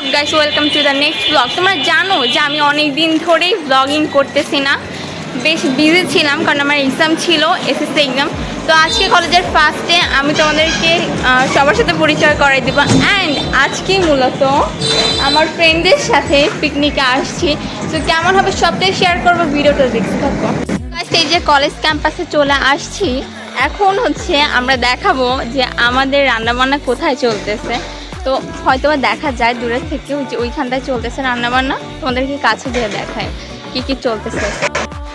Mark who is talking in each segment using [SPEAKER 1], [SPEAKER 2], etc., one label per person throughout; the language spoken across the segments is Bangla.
[SPEAKER 1] Up guys, welcome to the next blog. তোমরা জানো যে আমি অনেক দিন ধরেই ব্লগিং করতেছি না, বেশ বিজি ছিলাম কারণ আমার এক্সাম ছিল, এসএসসি এক্সাম। তো আজকে কলেজের ফার্স্টে আমি তোমাদেরকে সবার সাথে পরিচয় করাই দেবো। অ্যান্ড আজকে মূলত আমার ফ্রেন্ডদের সাথে পিকনিকে আসছি। তো কেমন হবে সবটাই শেয়ার করবো, ভিডিওটা দেখতে থাকবো। এই যে কলেজ ক্যাম্পাসে চলে আসছি, এখন হচ্ছে আমরা দেখাবো যে আমাদের রান্নাবান্না কোথায় চলতেছে। তো হয়তো দেখা যায় দূরের থেকে, যে ওইখানটায় চলতেছে রান্নাবান্না, তোমাদেরকে কাছে দিয়ে দেখায় কি কি চলতেছে।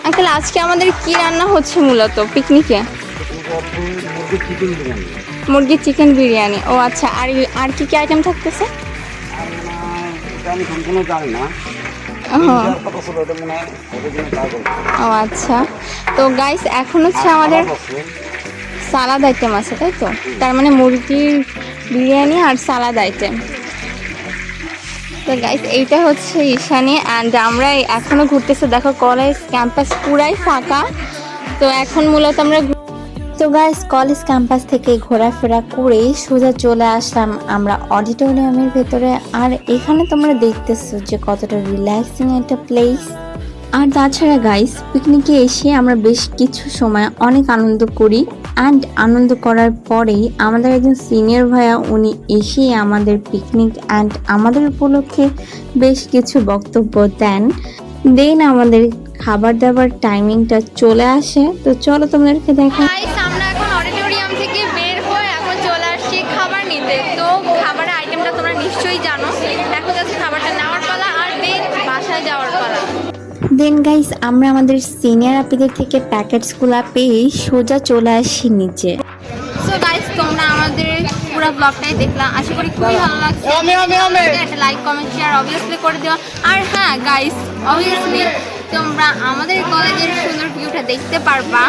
[SPEAKER 1] আঙ্কেল, আজকে আমাদের কি রান্না হচ্ছে মূলত পিকনিকে? মুরগির চিকেন বিরিয়ানি। ও আচ্ছা, আর কি কি আইটেম থাকতেছে? ও আচ্ছা, তো গাইস এখন হচ্ছে আমাদের সালাদ আইটেম আছে, তাই তো? তার মানে মুরগির বিরিয়ানি আর সালাদ আইটেম। তো গাইস এইটা হচ্ছে ঈশানী, অ্যান্ড আমরা এখনও ঘুরতেছে। দেখো কলেজ ক্যাম্পাস পুরাই ফাঁকা। তো এখন মূলত আমরা
[SPEAKER 2] গাইস কলেজ ক্যাম্পাস থেকে ঘোরাফেরা করে সোজা চলে আসলাম আমরা অডিটোরিয়ামের ভেতরে। আর এখানে তোমরা দেখতেছো যে কতটা রিল্যাক্সিং একটা প্লেস। আর তাছাড়া গাইস পিকনিকে এসে আমরা বেশ কিছু সময় অনেক আনন্দ করি। অ্যান্ড আনন্দ করার পরেই আমাদের একজন সিনিয়র ভাইয়া উনি এসে আমাদের পিকনিক অ্যান্ড আমাদের উপলক্ষে বেশ কিছু বক্তব্য দেন। দেন আমাদের খাবার দাবার টাইমিংটা চলে আসে। তো চলো তোমাদেরকে দেখো।
[SPEAKER 1] আমরা এখন অডিটোরিয়াম থেকে বের হয়ে এখন চলে আসছি খাবার নিতে। তো খাবারের আইটেমটা তোমরা নিশ্চয়ই জানো। এখন যাচ্ছে খাবারটা নেওয়ার পালা, আর দেন বাসায় যাওয়ার পালা।
[SPEAKER 2] দেন গাইস আমরা আমাদের সিনিয়র আপিদের থেকে প্যাকেটসগুলো পেয়ে সোজা চলে আসি নিচে।
[SPEAKER 1] সো গাইস তোমরা আমাদের পুরো ব্লগটাই দেখলাম, আশা করি খুবই ভালো লাগছে। একটা লাইক কমেন্ট শেয়ার অবভিয়াসলি করে দেওয়া। আর হ্যাঁ গাইস, অবভিয়াসলি তোমরা আমাদের কলেজের সুন্দর ভিউটা দেখতে পারবা।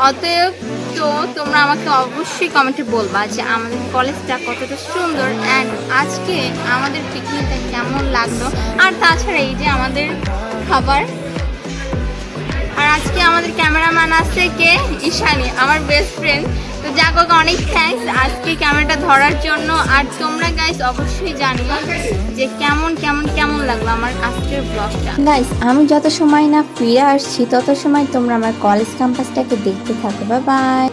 [SPEAKER 1] অতএব তো তোমরা আমাকে অবশ্যই কমেন্টে বলবা যে আমাদের কলেজটা কতটা সুন্দর, অ্যান্ড আজকে আমাদের পিকনিকটা কেমন লাগলো। আর তাছাড়া এই যে আমাদের খাবার। আর আজকে আমাদের ক্যামেরাম্যান আছে কে? ঈশানী, আমার বেস্ট ফ্রেন্ড। তো যাক অনেক থ্যাঙ্কস আজকে ক্যামেরাটা ধরার জন্য। আর তোমরা গাইস অবশ্যই জানিও যে কেমন কেমন কেমন লাগলো আমার আজকের ব্লগটা।
[SPEAKER 2] গাইস আমি যত সময় না ফিরে আসছি তত সময় তোমরা আমার কলেজ ক্যাম্পাসটাকে দেখতে থাকো। Bye bye.